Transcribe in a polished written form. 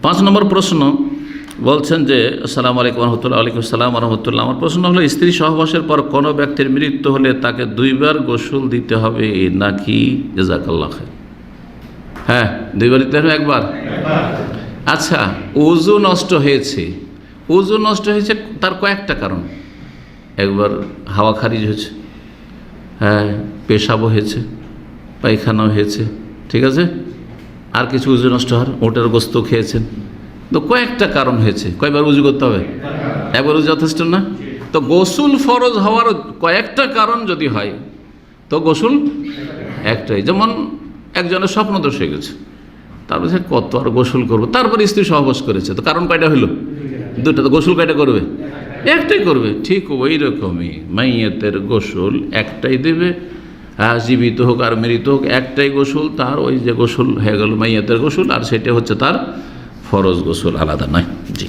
5 নম্বর প্রশ্ন বলছেন যে আসসালামু আলাইকুম রহমতুল্লাহ। ওয়ালাইকুম আসসালাম রহমতুল্লাহ। আমার প্রশ্ন হলো, স্ত্রী সহবাসের পর কোনো ব্যক্তির মৃত্যু হলে তাকে 2 বার গোসল দিতে হবে নাকি? জাযাকাল্লাহ খাইর। হ্যাঁ, 2 বার দিতে হবে, 1 বার? আচ্ছা, ওযু নষ্ট হয়েছে, ওযু নষ্ট হয়েছে তার কয়েকটা কারণ। একবার হাওয়া খারিজ হয়েছে, হ্যাঁ, পেশাবও হয়েছে, পায়খানাও হয়েছে, ঠিক আছে, আর কিছু উজু নষ্ট হওয়ার, ওটার গোস্ত খেয়েছেন, তো কয়েকটা কারণ হয়েছে। কয়বার উজু করতে হবে? 1 বার উজু যথেষ্ট না? তো গোসল ফরজ হওয়ার কয়েকটা কারণ যদি হয় তো গোসল একটাই। যেমন একজনের স্বপ্নদোষ হয়ে গেছে, তারপরে সে কত আর গোসল করবো, তারপরে স্ত্রী সহবাস করেছে, তো কারণ কয়টা হইল? 2টা। তো গোসল কয়টা করবে? একটাই করবে। ঠিক ওই রকমই মাইয়েতের গোসল একটাই দেবে, জীবিত হোক আর মৃত হোক একটাই গোসল তার। ওই যে গোসল হয়ে গেল মাইয়েতের গোসল, আর সেটা হচ্ছে তার ফরজ গোসল, আলাদা নয়। জি।